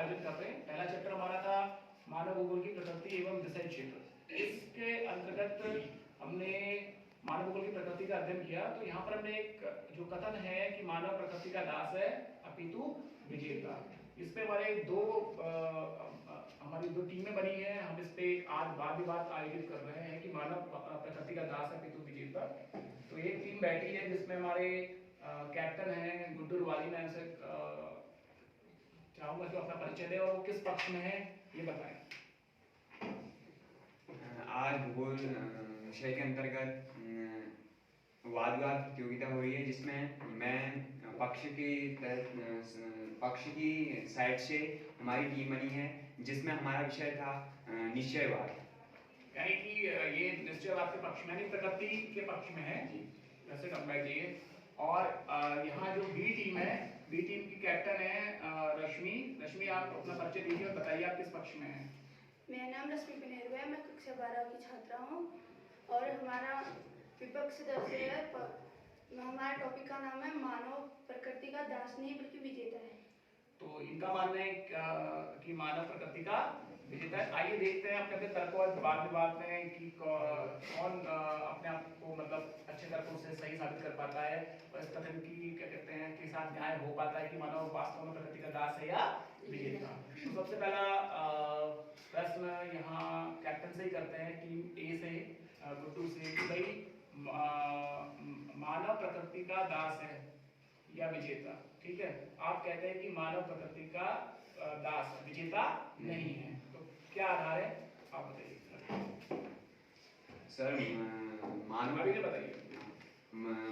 आयोजित कर रहे हैं। पहला चैप्टर हमारा था मानव भूगोल की प्रकृति एवं विषय क्षेत्र। इसके अंतर्गत हमने मानव भूगोल की प्रकृति का अध्ययन किया। तो यहाँ पर हमने एक जो कथन है कि मानव प्रकृति का दास है अपितु विजेता, इस पे हमारी दो टीमें बनी है। हम इस पे आज वाद विवाद आयोजित कर रहे हैं कि मानव प्रकृति का दास है अपितु विजेता। तो एक टीम बैठी है जिसमें हमारे कैप्टन हैं गुड्डू रुवाली। मैं उनसे चाहूंगा कि अपना परिचय दे और वो किस पक्ष में है ये बताएं। आज भूगोल विषय के अंतर्गत वाद विवाद प्रतियोगिता हो रही है, जिसमें मैं पक्ष की साइड से हमारी टीम बनी है, जिसमें हमारा विषय था निश्चयवाद। यानी कि ये निश्चयवाद के पक्ष में यानी प्रकृति के पक्ष में है। वैसे कम बैठिए। और यहाँ जो बी टीम है, बी टीम की कैप्टन है रश्मि, आप अपना परिचय दीजिए और बताइए आप किस पक्ष में हैं। मेरा नाम रश्मि पनेरू है, मैं कक्षा 12 की छात्रा हूँ और हमारा विपक्ष सदस्य है। हमारा टॉपिक का नाम है मानव प्रकृति का दास नहीं बल्कि विजेता है। तो इनका मानना है कि मानव प्रकृति का विजेता है। आइए देखते हैं अपने तर्क और वाद विवाद में कि कौन अपने आप को मतलब अच्छे तर्कों से सही साबित कर पाता है और इस कथन की क्या कहते हैं के साथ न्याय हो पाता है कि मानव वास्तव में प्रकृति का दास है या विजेता। तो सबसे पहला प्रश्न यहाँ कैप्टन से ही करते हैं, टीम ए से गुड्डू से, कि भाई मानव प्रकृति का दास है या विजेता। ठीक है, आप कहते हैं कि मानव प्रकृति का दास है, विजेता नहीं है। तो क्या आधार है आप बताइए सर।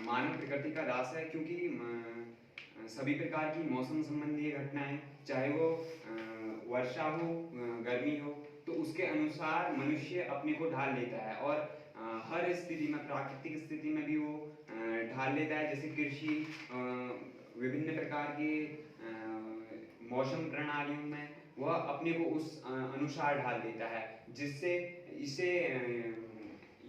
मानव प्रकृति का दास है क्योंकि सभी प्रकार की मौसम संबंधी घटनाएं, चाहे वो वर्षा हो गर्मी हो, तो उसके अनुसार मनुष्य अपने को ढाल लेता है और हर स्थिति में, प्राकृतिक स्थिति में भी वो ढाल लेता है। जैसे कृषि, विभिन्न प्रकार के मौसम प्रणालियों में वह अपने को उस अनुसार ढाल देता है, जिससे इसे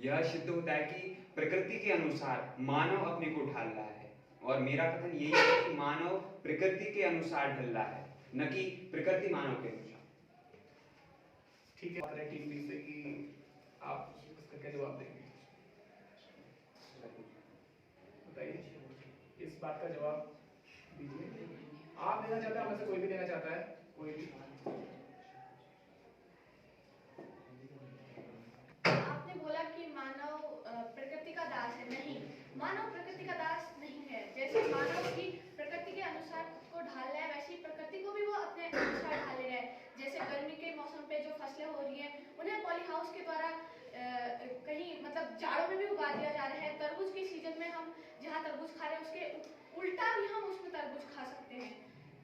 यह सिद्ध होता है कि प्रकृति के अनुसार मानव अपने को ढाल रहा है। और मेरा कथन यही है कि मानव प्रकृति के अनुसार ढल रहा है, न कि प्रकृति मानव के अनुसार। ठीक है, टीम बी से कि आप इसका क्या जवाब देंगे, बताइए इस बात का जवाब दीजिए। आप देना चाहते हैं, वैसे कोई भी देना चाहता है, कोई भी। आपने बोला कि मानव प्रकृति का दास है। नहीं, मानव प्रकृति का दास नहीं है। जैसे मानव की प्रकृति के अनुसार खुद को ढाल रहा है, वैसे ही प्रकृति को भी वो अपने अनुसार ढाल ले रहा है। जैसे गर्मी के मौसम पे जो फसलें हो रही हैं, उन्हें पॉली हाउस के द्वारा कहीं मतलब जाड़ों में भी उगा दिया जा रहा है। तरबूज के सीजन में हम जहाँ तरबूज खा रहे हैं, उसके उल्टा भी हम उसमें तरबूज खा सकते हैं।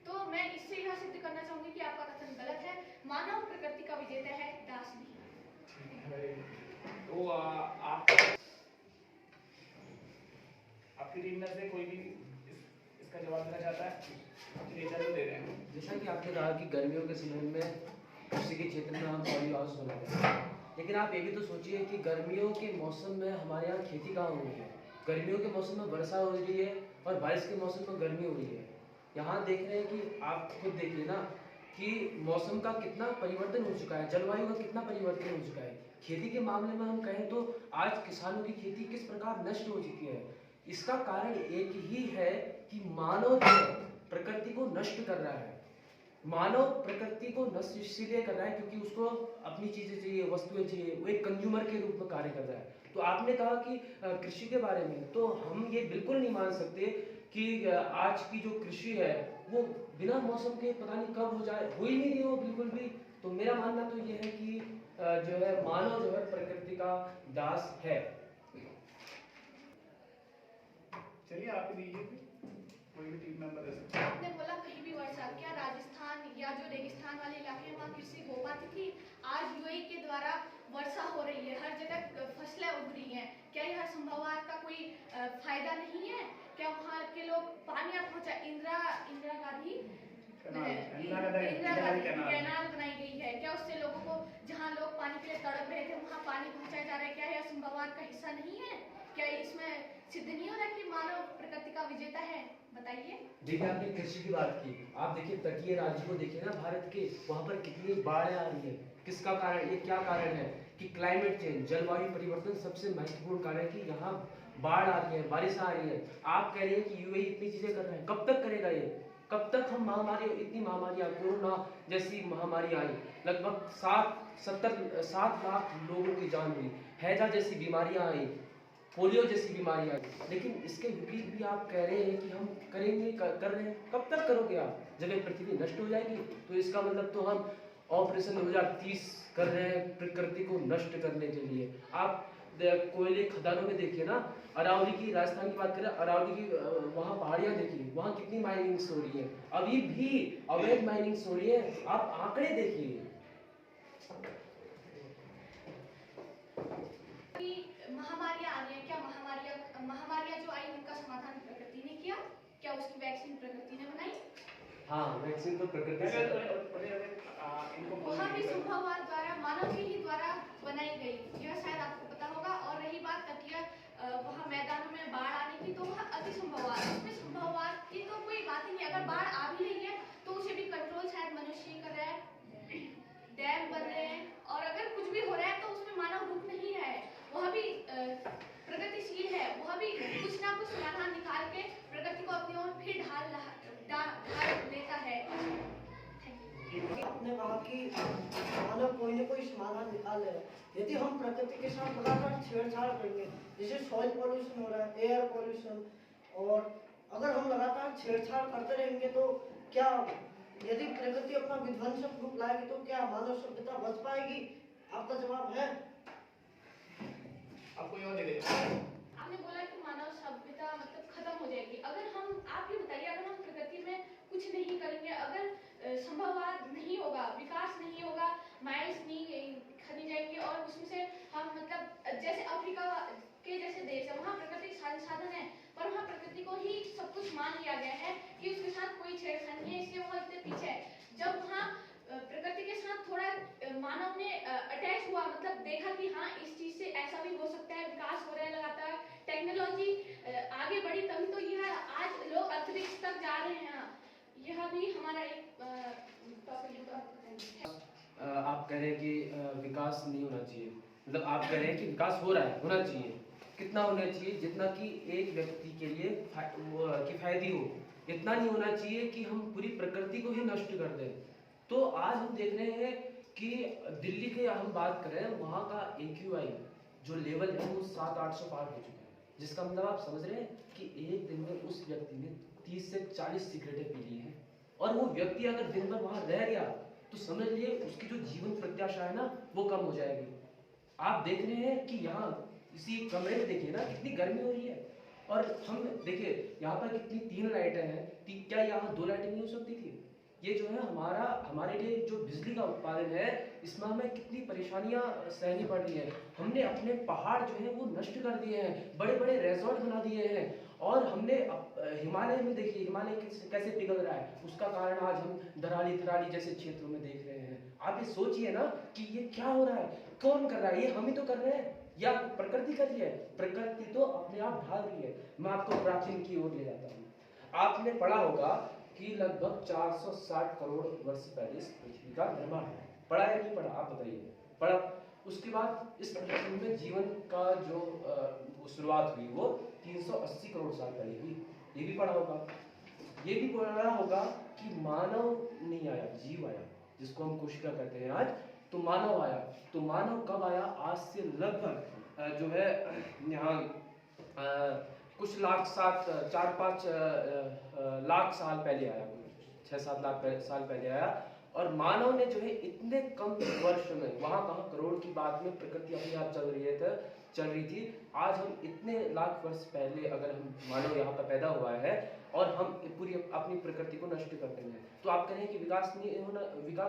तो मैं इससे यह सिद्ध करना चाहूंगी कि आपका कथन गलत है। मानव प्रकृति का विजेता है, दास नहीं। तो आपकी टीम में से कोई भी इसका जवाब देना चाहता है? दे रहे हैं। जैसा कि आपने कहा कि गर्मियों के समय में कृषि के क्षेत्र में हम पॉली हाउस बनाते हैं, लेकिन आप ये भी तो सोचिए कि गर्मियों के मौसम में हमारे यहाँ खेती कहाँ हो रही है। गर्मियों के मौसम में वर्षा हो रही है और बारिश के मौसम में गर्मी हो रही है। यहाँ देख रहे हैं कि आप खुद देख लेना कि मौसम का कितना परिवर्तन हो चुका है, जलवायु का कितना परिवर्तन हो चुका है। खेती के मामले में हम कहें तो आज किसानों की खेती किस प्रकार नष्ट हो चुकी है। इसका कारण एक ही है कि मानव प्रकृति को नष्ट कर रहा है। मानव प्रकृति को नष्ट इसलिए कर रहा है क्योंकि उसको अपनी चीजें चाहिए, वस्तुएं चाहिए, वो एक कंज्यूमर के रूप में कार्य कर रहा है। तो आपने कहा कि कृषि के बारे में, तो हम ये बिल्कुल नहीं मान सकते कि आज की जो कृषि है वो बिना मौसम के पता नहीं कब हो जाए, हो ही नहीं रही हो बिल्कुल भी। तो मेरा मानना तो ये है कि जो है मानव जो है प्रकृति का दास है। चलिए आप दीजिए, कोई भी टीम मेंबर दे सकते हैं। आपने बोला कहीं भी वर्षा, क्या राजस्थान या जो रेगिस्तान वाले इलाके हैं वहाँ कृषि हो पाती थी? आज यूएई के द्वारा वर्षा हो रही है, हर जगह फसलें उग रही हैं। क्या यह संभववाद का कोई फायदा नहीं है? क्या वहाँ के लोग पानी आप पहुँचा? इंदिरा गांधी कैनाल बनाई गई है, क्या उससे लोगों को जहाँ लोग पानी के लिए तड़प रहे थे वहाँ पानी पहुँचाया जा रहा है? क्या यह संभववाद का हिस्सा नहीं है? क्या इसमें सिद्ध नहीं हो रहा कि मानव प्रकृति का विजेता है? बताइए। देखिए आपने कृषि की बात की, आप देखिए तटीय राज्य को देखिए ना भारत के, वहाँ पर कितनी बाढ़ आ रही है। किसका कारण, ये क्या कारण है कि क्लाइमेट चेंज, जलवायु परिवर्तन सबसे महत्वपूर्ण कारण है कि यहाँ बाढ़ आ रही है, बारिश आ रही है। आप कह रहे हैं कि यूएई इतनी चीजें कर रहा है, कब तक करेगा ये? कब तक हम महामारी, इतनी महामारियां, कोरोना जैसी महामारी आई, लगभग 7 लाख लोगों की जान हुई, हैजा जैसी बीमारियां आई, पोलियो जैसी बीमारियां आई, लेकिन इसके विपरीत भी आप कह रहे हैं कि हम करेंगे, कर रहे हैं। कब तक करोगे आप? जब ये पृथ्वी नष्ट हो जाएगी तो इसका मतलब तो हम ऑपरेशन 2030 कर रहे हैं प्रकृति को नष्ट करने के लिए। आप कोयले खदानों में देखिए ना, अरावली की, राजस्थान की बात करें, अरावली की वहाँ पहाड़ियाँ देखिए, वहाँ कितनी माइनिंग्स हो रही है, अभी भी अवैध माइनिंग्स हो रही है। आप आंकड़े देखिए। महामारियां आ रही हैं, क्या महामारियां जो आई उनका समाधान प्रकृति ने किया? क्या उसकी वैक्सीन प्रकृति ने बनाई? हाँ, वैक्सीन तो प्रकृति से, वह भी संभववाद द्वारा, मानव के ही द्वारा बनाई गई, यह शायद आपको पता होगा। और रही बात तटीय वहाँ मैदानों में बाढ़ आने की, तो वह अति संभववाद, उसमें संभववाद की तो कोई बात ही नहीं। अगर बाढ़ आ भी रही है तो उसे भी कंट्रोल शायद मनुष्य ही कर रहा है, डैम बन रहे हैं, और अगर कुछ भी हो रहा है तो उसमें मानव रुख नहीं है, वह भी प्रगतिशील है, वह भी कुछ ना कुछ समाधान निकाल के प्रकृति को अपनी ओर फिर ढाल लेता है। आपने कहा कि मानव कोई ना कोई समाधान निकाल लेगा। यदि हम प्रकृति के साथ लगातार छेड़छाड़ करेंगे, जैसे सॉइल पॉल्यूशन हो रहा है, एयर पॉल्यूशन, और अगर हम लगातार छेड़छाड़ करते रहेंगे तो क्या, यदि प्रकृति अपना विध्वंसक रूप लाएगी तो क्या मानव सभ्यता बच पाएगी? आपका जवाब है? आपको यह दे देगा। आपने बोला कि मानव सभ्यता मतलब खत्म हो जाएगी। अगर हम, आप ही बताइए, अगर हम प्रकृति में कुछ नहीं करेंगे, अगर संभववाद नहीं होगा, विकास नहीं होगा, माइल्स नहीं खनी जाएंगे, और उसमें से हम मतलब जैसे अफ्रीका के जैसे देश है, वहाँ प्राकृतिक संसाधन है, पर वहाँ प्रकृति को ही सब कुछ मान लिया गया है कि उसके साथ कोई छेड़छाड़ नहीं है, इसलिए वहाँ इतने पीछे है। जब वहाँ प्रकृति के साथ थोड़ा मानव ने अटैच हुआ, मतलब देखा कि हाँ इस चीज से ऐसा भी हो सकता है, विकास हो रहा है लगातार, टेक्नोलॉजी आगे बढ़ी, तभी तो यह आज लोग अंतरिक्ष तक जा रहे हैं। यह भी हमारा एक टॉपिक है। आप कह रहे हैं कि विकास नहीं होना चाहिए, मतलब आप कह रहे हैं कि विकास हो रहा है, होना चाहिए। कितना होना चाहिए? जितना कि एक व्यक्ति के लिए किफायती हो, इतना नहीं होना चाहिए कि हम पूरी प्रकृति को ही नष्ट कर दें। तो आज हम देख रहे हैं कि दिल्ली के हम बात करें, वहाँ का AQI जो लेवल है वो 700-800 पार हो चुका है, जिसका मतलब आप समझ रहे हैं कि एक दिन में उस व्यक्ति ने 30 से 40 सिगरेटें पी ली हैं। और वो व्यक्ति अगर दिन भर वहाँ रह गया तो समझ लिए उसकी जो जीवन प्रत्याशा है ना वो कम हो जाएगी। आप देख रहे हैं कि यहाँ इसी कमरे में देखिए ना कितनी गर्मी हो रही है, और हम देखिए यहाँ पर कितनी 3 लाइटें हैं, क्या यहाँ 2 लाइटें नहीं हो सकती थी? ये जो है हमारे लिए जो बिजली का उत्पादन है, इसमें हमें कितनी परेशानियां सहनी पड़ रही है। हमने अपने पहाड़ जो है वो नष्ट कर दिए हैं, बड़े बड़े रिजॉर्ट बना दिए हैं, और हमने हिमालय में देखिए हिमालय कैसे पिघल रहा है, उसका कारण आज हम धराली जैसे क्षेत्रों में देख रहे हैं। आप ये सोचिए ना कि ये क्या हो रहा है, कौन कर रहा है? ये हम ही तो कर रहे हैं या प्रकृति कर रही है? प्रकृति तो अपने आप ढाल रही है। मैं आपको प्राचीन की ओर ले जाता हूँ। आपने पढ़ा होगा कि लगभग 460 करोड़ वर्ष पहले इस पृथ्वी का निर्माण है। पढ़ा है नहीं पढ़ा? आप बताइए। पढ़ा। उसके बाद इस पृथ्वी में जीवन का जो शुरुआत हुई वो 380 करोड़ साल पहले हुई। ये भी पढ़ा होगा। ये भी पढ़ा होगा कि मानव नहीं आया, जीव आया, जिसको हम कोशिका कहते हैं आज। तो मानव आया। तो मानव कब आया? आज से लगभग जो है यहाँ कुछ 4-5 लाख साल पहले आया, 6-7 लाख साल पहले आया। और मानव ने जो है इतने कम वर्ष में, वहाँ कहाँ करोड़ की बात में प्रकृति अपने आप चल रही थी। आज हम इतने लाख वर्ष पहले अगर हम मानव यहाँ पर पैदा हुआ है और हम पूरी अपनी प्रकृति को नष्ट करते हैं, तो आप कहें कि विकास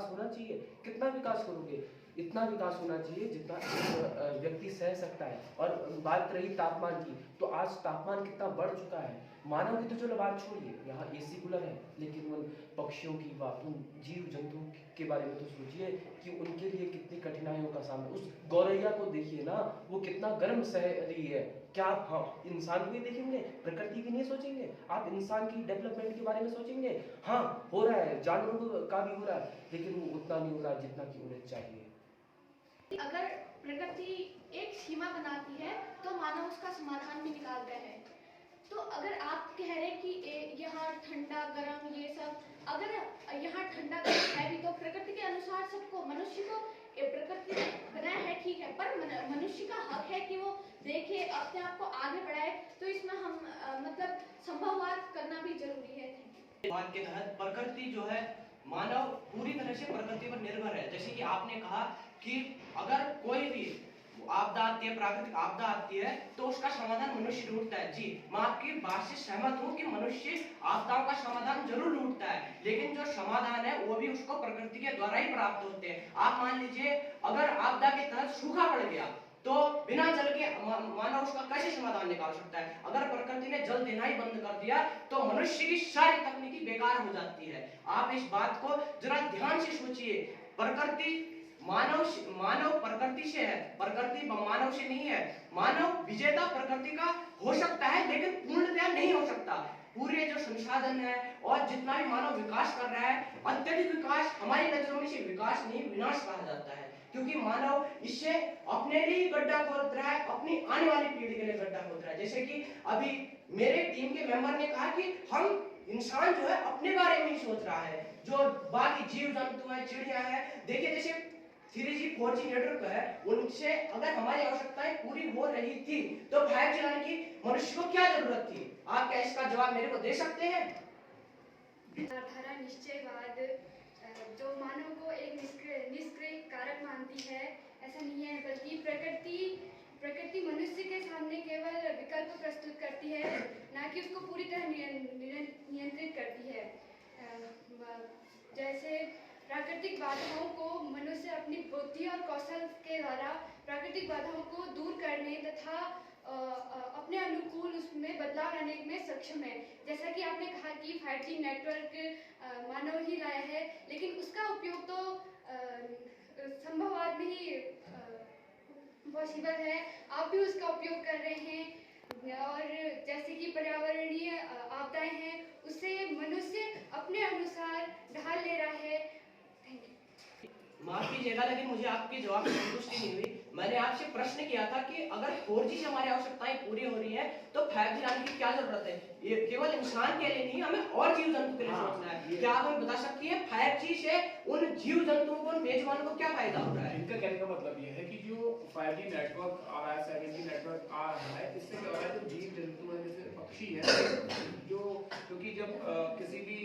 होना चाहिए। कितना विकास करोगे? इतना विकास होना चाहिए जितना एक व्यक्ति सह सकता है। और बात रही तापमान की, तो आज तापमान कितना बढ़ चुका है। मानव की तो चलो बात छोड़िए, यहाँ एसी कूलर है, लेकिन उन पक्षियों की बात, उन जीव जंतुओं के बारे में तो सोचिए कि उनके लिए कितनी कठिनाइयों का सामना। उस गौरैया को देखिए ना, वो कितना गर्म सह रही है। क्या आप हाँ इंसान को ही देखेंगे, प्रकृति की नहीं सोचेंगे? आप इंसान की डेवलपमेंट के बारे में सोचेंगे? हाँ हो रहा है, जानवरों का भी हो रहा है, लेकिन वो उतना नहीं हो रहा जितना कि उन्हें चाहिए। अगर प्रकृति एक सीमा बनाती है तो मानव उसका समाधान भी निकालता है। तो अगर आप कह रहे हैं कि यहाँ ठंडा गर्म ये सब, अगर यहाँ ठंडा गर्म है भी तो प्रकृति के अनुसार सबको, मनुष्य को प्रकृति ने बनाया है ठीक है, पर मनुष्य का हक है कि वो देखे, अपने आप को आगे बढ़ाए। तो इसमें हम मतलब संभववाद करना भी जरूरी है। बात के तहत प्रकृति जो है, मानव पूरी तरह से प्रकृति पर निर्भर है। जैसे कि आपने कहा कि अगर कोई भी आपदा आती है, प्राकृतिक आपदा आती है, तो उसका समाधान मनुष्य ढूंढता है। जी, मैं आपकी बात से सहमत हूँ कि मनुष्य आपदाओं का समाधान जरूर ढूंढता है, लेकिन जो समाधान है वो भी उसको प्रकृति के द्वारा ही प्राप्त होते हैं। आप मान लीजिए अगर आपदा के तहत सूखा पड़ गया, तो बिना जल के मानव उसका कैसे समाधान निकाल सकता है? अगर प्रकृति ने जल देना ही बंद कर दिया तो मनुष्य की सारी तकनीकी बेकार हो जाती है। आप इस बात को जरा ध्यान से सोचिए। प्रकृति मानव प्रकृति से है, प्रकृति मानव से नहीं है। मानव विजेता प्रकृति का हो सकता है, लेकिन पूर्णतया नहीं हो सकता। पूरे जो संसाधन है और जितना भी मानव विकास कर रहा है, अत्यधिक विकास हमारी नजरों में से विकास नहीं विनाश कहा जाता है, क्योंकि मानव इससे अपने लिए गड्ढा खोद रहा है, अपनी आने वाली पीढ़ी के लिए गड्ढा खोद रहा है। जैसे कि अभी मेरे टीम के मेंबर ने कहा कि हम इंसान जो है अपने बारे में ही सोच रहा है, जो बाकी जीव जंतु है, चिड़िया है। देखिए जैसे 3G 4G नेटवर्क है, उनसे अगर हमारी आवश्यकताएं पूरी हो रही थी तो 5G लाने की मनुष्य को क्या जरूरत थी? आप क्या इसका जवाब मेरे को दे सकते हैं? धारा निश्चयवाद जो मानव को एक निष्क्रिय कारक मानती है, ऐसा नहीं है, बल्कि प्रकृति मनुष्य के सामने केवल विकल्प प्रस्तुत करती है, ना कि उसको पूरी तरह नियंत्रित करती है। जैसे प्राकृतिक बाधाओं को मनुष्य अपनी बुद्धि और कौशल के द्वारा प्राकृतिक बाधाओं को दूर करने तथा अपने अनुकूल उसमें बदलाव लाने में सक्षम है। जैसा कि आपने कहा कि 5G नेटवर्क मानव ही लाया है, लेकिन उसका उपयोग तो संभववाद में ही पॉसिबल है। आप भी उसका उपयोग कर रहे हैं, और जैसे कि पर्यावरणीय आपदाएं हैं, उससे मनुष्य अपने अनुसार ढाल ले रहा है। माफ कीजिएगा, लेकिन मुझे आपके जवाब से संतुष्टि नहीं हुई। मैंने आपसे प्रश्न किया था कि अगर 4G से हमारी आवश्यकताएं पूरी हो रही है तो 5G लाने की क्या जरूरत है? ये केवल इंसान के लिए नहीं, हमें और जीव जंतु के लिए सोचना है। क्या आप हमें बता सकती है 5G से उन जीव जंतुओं को, उन मेजबानों को क्या फायदा हो रहा है? इनका कहने का मतलब ये है कि जो 5G नेटवर्क आ रहा है, 7G नेटवर्क आ रहा है, इससे क्या हो रहा है, जो जीव जंतु है, जैसे पक्षी है, जो क्योंकि जब किसी भी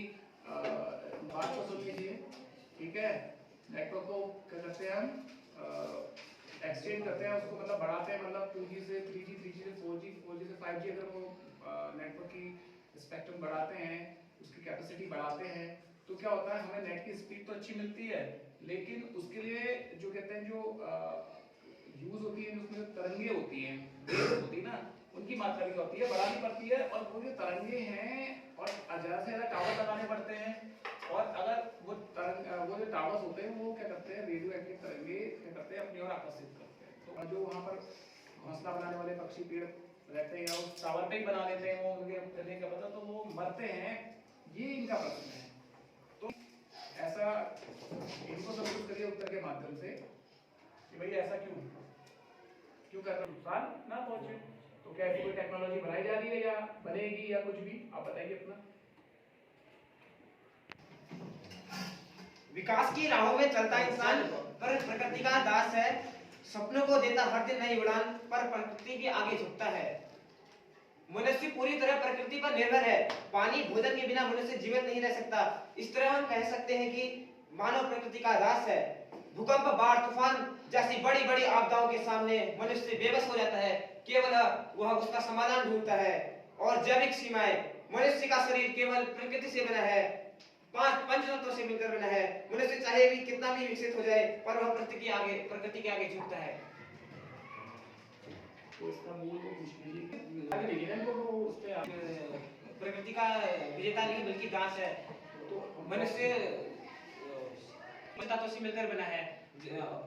बात को सुन लीजिए, ठीक है, नेटवर्क को क्या करते हैं हम एक्सचेंज करते हैं, उसको मतलब बढ़ाते हैं, मतलब 2G से 3G, 3G से 4G, 4G से 5G, अगर वो नेटवर्क की स्पेक्ट्रम बढ़ाते हैं, उसकी कैपेसिटी बढ़ाते हैं, तो क्या होता है, हमें नेट की स्पीड तो अच्छी मिलती है, लेकिन उसके लिए जो कहते हैं जो यूज होती है, उसमें तरंगे होती हैं, वेव्स होती है ना, उनकी मात्रा भी होती है, बढ़ानी पड़ती है। और वो जो तरंगे हैं और ज़्यादा से ज़्यादा टावर लगाने पड़ते हैं, और अगर वो जो टावर्स होते हैं वो क्या करते हैं, रेडियो एक्टिव तरंगे क्या करते हैं, अपनी ओर आकर्षित करते हैं। तो जो वहाँ पर घोंसला बनाने वाले पक्षी पेड़ रहते हैं या उस टावर पे ही बना लेते हैं, वो उनके करने का पता, तो वो मरते हैं। ये इनका प्रश्न है। तो ऐसा इनको संतुष्ट करिए उत्तर के माध्यम से कि भाई ऐसा क्यों कर रहे हैं, नुकसान ना पहुंचे। तो क्या ऐसी कोई टेक्नोलॉजी बनाई जा रही है या बनेगी या कुछ भी, आप बताइए अपना। विकास की राहों में चलता इंसान पर प्रकृति का दास है। सपनों को देता हर दिन नई उड़ान, पर प्रकृति के आगे झुकता है। मनुष्य पूरी तरह प्रकृति पर निर्भर है। पानी भोजन के बिना मनुष्य जीवित नहीं रह सकता। इस तरह हम कह सकते हैं कि मानव प्रकृति का दास है। भूकंप, बाढ़, तूफान जैसी बड़ी बड़ी आपदाओं के सामने मनुष्य बेबस हो जाता है। केवल वह उसका समाधान ढूंढता है। और जैविक सीमाएं, मनुष्य का शरीर केवल प्रकृति से बना है, पांच पंच तत्वों से मिलकर बना है। मनुष्य चाहे भी कितना भी विकसित हो जाए पर वह प्रकृति के आगे झुकता है। तो इसका मूल वो कुछ नहीं आगे देखिए ना, इनको वो उस पे प्रकृति का विजेता नहीं बल्कि दास है। तो मनुष्य तत्वों से मिलकर बना है।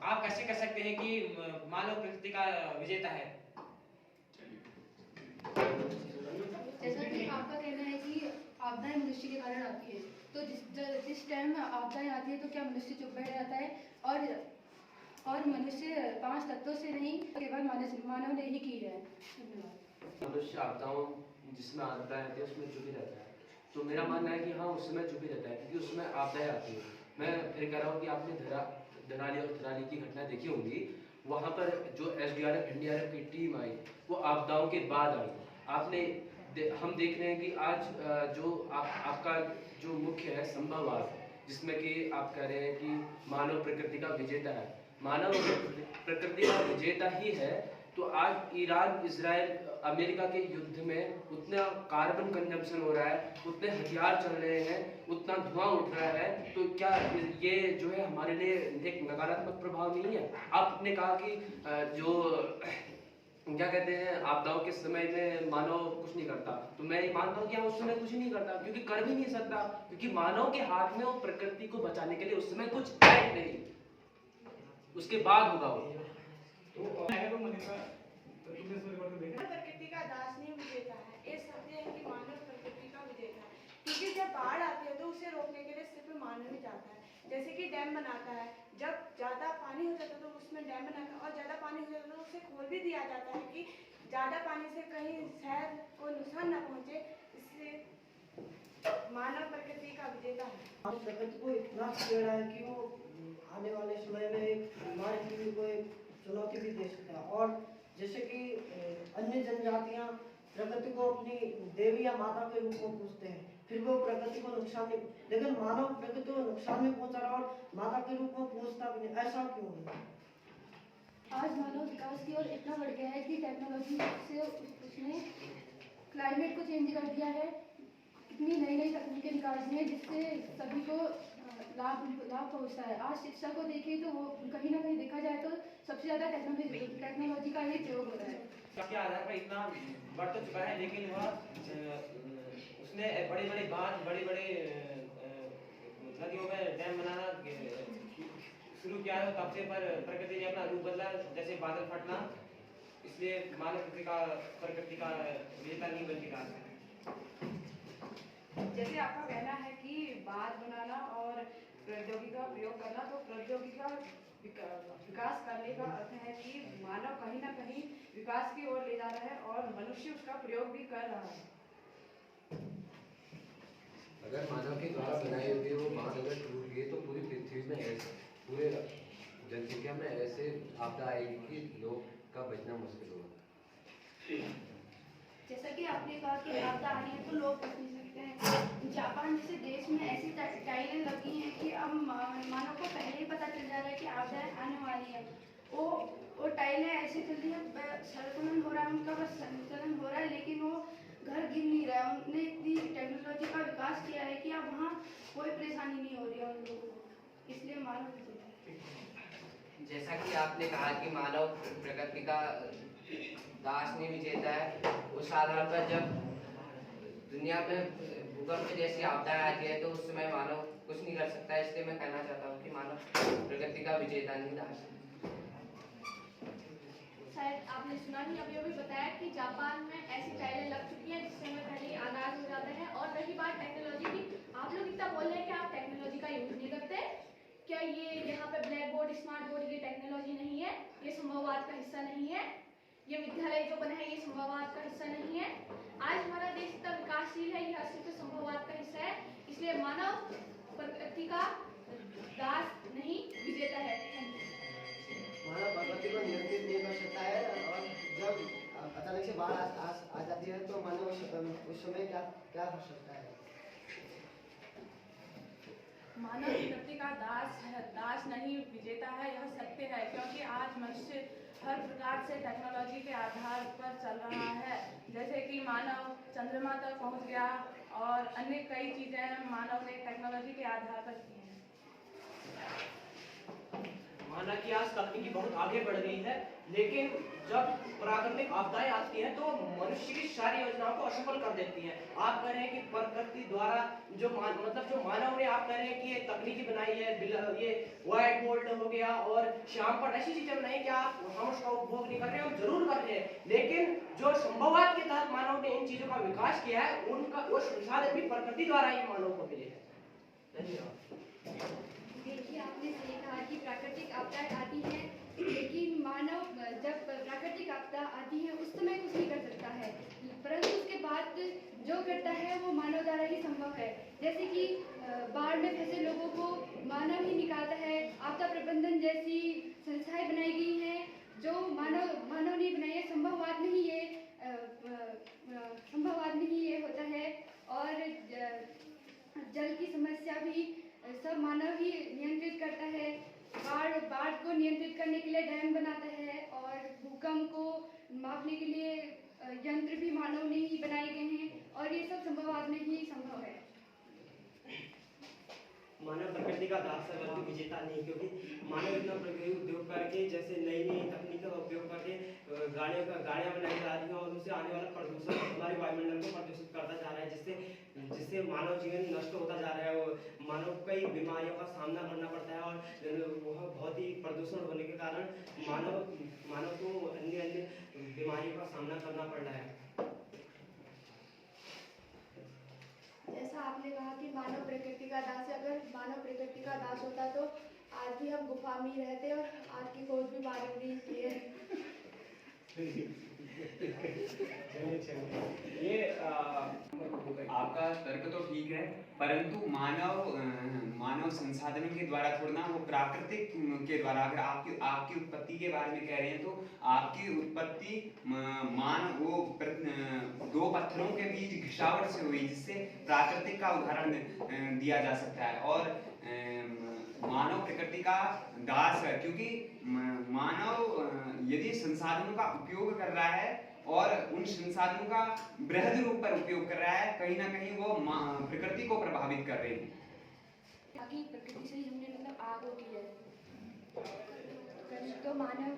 आप कैसे कह सकते हैं कि मानव प्रकृति का विजेता है? जैसा कि आपका कहना है कि आपदाएं मनुष्य के कारण आती है, तो जिस टाइम आपदाएं आती है तो क्या मनुष्य चुप बैठ जाता है? और मनुष्य 5 तत्वों से नहीं केवल मानव ने ही की है। धन्यवाद। मनुष्य आपदाओं जिसमें आपदाएं आती है उसमें चुप ही रहता है। तो मेरा मानना है कि हाँ, उस समय चुप ही रहता है क्योंकि उसमें आपदाएं आती है। मैं फिर कह रहा हूँ कि आपने धराली और थराली की घटना देखी होंगी। वहाँ पर जो SDRF NDRF की टीम आई वो आपदाओं के बाद आई। हम देख रहे हैं कि आज जो आपका जो मुख्य है संभववाद, जिसमें कि आप कह रहे हैं कि मानव प्रकृति का विजेता है। मानव प्रकृति का विजेता ही है तो आज ईरान इजराइल अमेरिका के युद्ध में उतना कार्बन कंजम्पशन हो रहा है, उतने हथियार चल रहे हैं, उतना धुआं उठ रहा है, तो क्या ये जो है हमारे लिए एक नकारात्मक प्रभाव नहीं है? आपने कहा कि जो क्या कहते हैं आपदाओं के समय में मानव कुछ नहीं करता, तो मैं ये मानता हूँ कि उस समय कुछ नहीं करता क्योंकि कर भी नहीं सकता, क्योंकि मानव के हाथ में वो प्रकृति को बचाने के लिए उस समय कुछ है नहीं, उसके बाद होगा वो। तो मनीषा तुमने इस रिकॉर्ड में देखा प्रकृति का दास नहीं विजेता है। ये सत्य है कि मानव प्रकृति का विजेता है, क्योंकि जब बाढ़ आती है तो उसे रोकने के लिए सिर्फ मानव ही जाता है। जैसे कि डैम बनाता है, जब ज़्यादा पानी हो जाता है तो उसमें डैम बनाता है, और ज़्यादा पानी हो जाता है तो उसे खोल भी दिया जाता है कि ज़्यादा पानी से कहीं शहर को नुकसान न पहुँचे। इसलिए मानव प्रकृति का विजेता है। हम प्रकृति को इतना छेड़ा है कि वो आने वाले समय में हमारी पीढ़ी को एक चुनौती भी दे सकता है। और जैसे कि अन्य जनजातियां प्रकृति को अपनी देवी या माता के रूप में पूजते हैं, फिर वो प्रकृति को नुकसान नहीं, लेकिन मानव प्रकृति को नुकसान में पहुंचा रहा और माता के रूप में पूजता भी नहीं। ऐसा क्यों है? आज मानव विकास की ओर इतना बढ़ गया है कि टेक्नोलॉजी से उसने क्लाइमेट को चेंज कर दिया है। इतनी नई नई तकनीकें निकाल दी हैं जिससे सभी को लाभ पहुंचता है। आज शिक्षा को देखें तो वो कहीं ना कहीं देखा जाए तो सबसे ज़्यादा टेक्नोलॉजी का ही प्रयोग हो रहा है। सबके आधार पर इतना बढ़ तो चुका है, लेकिन वह उसने बड़े बड़े बांध, बड़े बड़े नदियों में डैम बनाना शुरू किया है, तब से पर प्रकृति ने अपना रूप बदला, जैसे बादल फटना। इसलिए मानव प्रकृति का विजेता नहीं बल्कि दास है। जैसे आपका कहना है कि बांध बनाना और प्रौद्योगिकी का प्रयोग करना, तो प्रौद्योगिकी का विकास करने का अर्थ है कि मानव कहीं ना कहीं विकास की ओर ले जा रहा है और मनुष्य उसका प्रयोग भी कर रहा है। अगर मानव के द्वारा बनाई हुई वो बांध अगर टूट गई तो पूरी पृथ्वी में ऐसे पूरे जनसंख्या में ऐसे आपदा आएगी कि लोग का बचना मुश्किल होगा। जैसा कि आपने कहा कि आपदा आ रही है तो लोग बच नहीं सकते हैं। जापान जैसे देश में ऐसी टाइलें लगी हैं कि अब मानव को पहले ही पता चल जा रहा है कि आपदाएं आने वाली है। वो टाइलें ऐसी चल रही है, संतुलन हो रहा है उनका, बस संतुलन हो रहा है, लेकिन वो घर गिर नहीं रहा है। उनने इतनी टेक्नोलॉजी का विकास किया है कि अब वहाँ कोई परेशानी नहीं हो रही है उन लोगों को, इसलिए मानव विजेता है। जैसा कि आपने कहा कि मानव प्रकृति का दास नहीं विजेता है, उस आधार पर जब दुनिया में भूकंप जैसी आपदाएं आती है तो उस समय मानव कुछ नहीं कर सकता है। इसलिए मैं कहना चाहता हूँ कि मानव प्रकृति का विजेता नहीं दास है। शायद आपने सुना ही, अभी बताया कि जापान में ऐसी टाइलें लग चुकी हैं जिससे हमें पहले आगाज हो जाता है। और रही बात टेक्नोलॉजी की, आप लोग इतना बोल रहे हैं कि आप टेक्नोलॉजी का यूज नहीं करते, क्या ये यहाँ पे ब्लैक बोर्ड, स्मार्ट बोर्ड ये टेक्नोलॉजी नहीं है? ये संभववाद का हिस्सा नहीं है? ये विद्यालय जो बना है ये संभववाद का हिस्सा नहीं है? आज हमारा देश इतना विकासशील है, यह सिर्फ संभववाद का हिस्सा है। इसलिए मानव प्रकृति का दास नहीं विजेता है। मानव प्रकृति को नियंत्रित नहीं कर सकता है, और जब अचानक से बाढ़ आ जाती है तो मानव उस समय क्या कर सकता है? मानव प्रकृति का दास नहीं विजेता है, यह सत्य है, क्योंकि आज मनुष्य हर प्रकार से टेक्नोलॉजी के आधार पर चल रहा है। जैसे कि मानव चंद्रमा तक पहुंच गया और अन्य कई चीज़ें मानव ने टेक्नोलॉजी के आधार पर की हैं। माना कि आज तकनीकी बहुत आगे बढ़ गई है, लेकिन जब प्राकृतिक आपदाएं आती हैं तो मनुष्य की सारी योजनाओं को असफल कर देती हैं। आप कह रहे हैं कि प्रकृति द्वारा जो मानव ने, आप कह रहे हैं कि ये तकनीकी बनाई है, ये व्हाइट बोर्ड हो गया और श्याम पर ऐसी चीजें बनाई कि हम उसका उपभोग नहीं कर रहे हैं, हम जरूर कर रहे हैं, लेकिन जो संभववाद के तहत मानव ने इन चीजों का विकास किया है, उनका वो संसाधन भी प्रकृति द्वारा ही मानव को मिले हैं। धन्यवाद। देखिए, आपने सही कहा कि प्राकृतिक आपदाएं आती हैं, लेकिन मानव जब प्राकृतिक आपदा आती है उस समय कुछ नहीं कर सकता है, परंतु उसके बाद जो करता है वो मानव द्वारा ही संभव है। जैसे कि बाढ़ में फंसे लोगों को मानव ही निकालता है। आपदा प्रबंधन जैसी संस्थाएं बनाई गई हैं जो मानव ने बनाई है। संभववाद नहीं ये होता है। और जल की समस्या भी सब मानव ही नियंत्रित करता है। बाढ़ को नियंत्रित करने के लिए डैम बनाता है और भूकंप को मापने के लिए यंत्र भी मानव ने ही बनाए गए हैं, और ये सब संभववाद में ही संभव है। मानव प्रकृति का दास है, बल्कि विजेता नहीं, क्योंकि मानव इतना प्रकृति उद्योग करके, जैसे नई नई तकनीक का उपयोग करके गाड़ियां बनाई जा रही हैं और उससे आने वाला प्रदूषण हमारे वायुमंडल को प्रदूषित करता जा रहा है, जिससे मानव जीवन नष्ट होता जा रहा है। मानव को कई बीमारियों का सामना करना पड़ता है और वह बहुत ही प्रदूषण होने के कारण मानव को अन्य बीमारियों का सामना करना पड़ रहा है। जैसा आपने कहा कि मानव प्रकृति का दास है, अगर मानव प्रकृति का दास होता तो आज भी हम गुफा में ही रहते और आज की खोज भी मानव ने की है। ये आपका तर्क तो ठीक है, परंतु मानव संसाधनों के द्वारा थोड़ा वो प्राकृतिक के द्वारा, अगर आपकी उत्पत्ति के बारे में कह रहे हैं तो आपकी उत्पत्ति दो पत्थरों के बीच घिसावट से हुई, जिससे प्राकृतिक का उदाहरण दिया जा सकता है। और मानव प्रकृति का दास है, क्योंकि मानव यदि संसाधनों का उपयोग कर रहा है और उन संसाधनों का बृहद रूप पर उपयोग कर रहा है, कहीं ना कहीं वो प्रकृति को प्रभावित कर रहे हैं। ताकि प्रकृति से ही हमने आग हो की है, तो मानव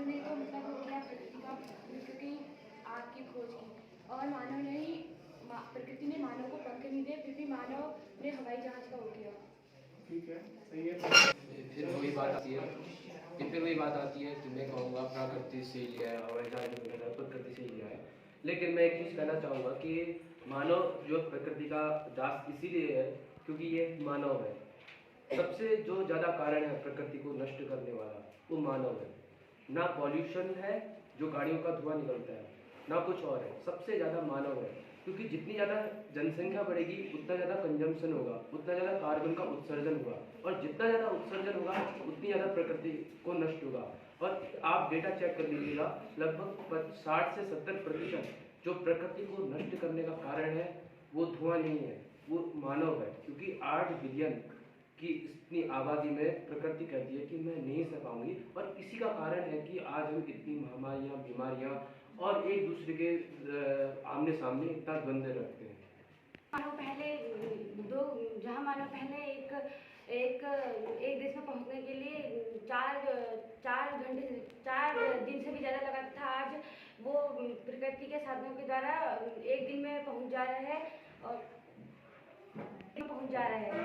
ने तो वो किया प्रकृति आग की खोज की, और प्रकृति ने मानव को पंख नहीं दिए, फिर भी मानव ने हवाई जहाज का हो किया। ठीक है, सही है। फिर वही बात आती है कि मैं कहूँगा प्रकृति से लिया है, हवाई जहाज वगैरह प्रकृति से लिया है। लेकिन मैं एक चीज़ कहना चाहूँगा कि मानव जो प्रकृति का दास इसीलिए है क्योंकि ये मानव है। सबसे जो ज़्यादा कारण है प्रकृति को नष्ट करने वाला वो मानव है। ना पॉल्यूशन है जो गाड़ियों का धुआं निकलता है, ना कुछ और है, सबसे ज़्यादा मानव है। क्योंकि जितनी ज़्यादा जनसंख्या बढ़ेगी उतना ज़्यादा कंजम्पशन होगा, उतना ज़्यादा कार्बन का उत्सर्जन होगा, और जितना ज़्यादा उत्सर्जन होगा उतनी ज़्यादा प्रकृति को नष्ट होगा। और आप डेटा चेक कर लीजिएगा, लगभग 60 से 70% जो प्रकृति को नष्ट करने का कारण है वो धुआं नहीं है, वो मानव है। क्योंकि 8 बिलियन की इतनी आबादी में प्रकृति कहती है कि मैं नहीं सह पाऊंगी, और इसी का कारण है कि आज हम इतनी महामारियाँ, बीमारियाँ और एक दूसरे के आमने सामने इतना द्वंद्व रखते हैं। मानव पहले एक देश में पहुंचने के लिए 4 दिन से भी ज़्यादा लगता था। आज वो प्रकृति के साधनों के द्वारा 1 दिन में पहुंच जा रहा है और पहुंच जा रहा है।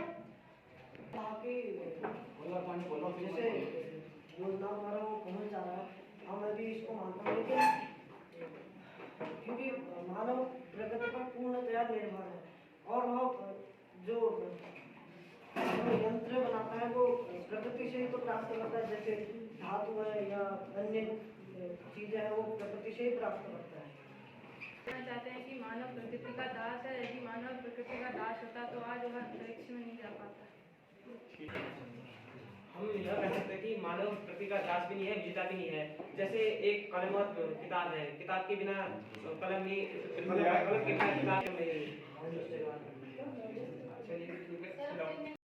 जैसे योजना द्वारा वो पहुंच जा रहा है, हाँ मैं भी इसको मानता हूँ, लेकिन क्योंकि मानव प्रकृति पर पूर्णतया निर्भर है, और वह जो यंत्र बनाता है वो प्रकृति से ही तो प्राप्त करता है। जैसे धातु है या अन्य चीजें हैं वो प्रकृति से ही प्राप्त करता है। कहना चाहते हैं कि मानव प्रकृति का दास है। यदि मानव प्रकृति का दास होता तो आज वह अंतरिक्ष में नहीं जा पाता। हम यह कह सकते हैं कि मानव प्रकृति का दास भी नहीं है, विजेता भी नहीं है। जैसे एक कलम और किताब है, किताब के बिना कलम नहीं, कलम के बिना किताब नहीं।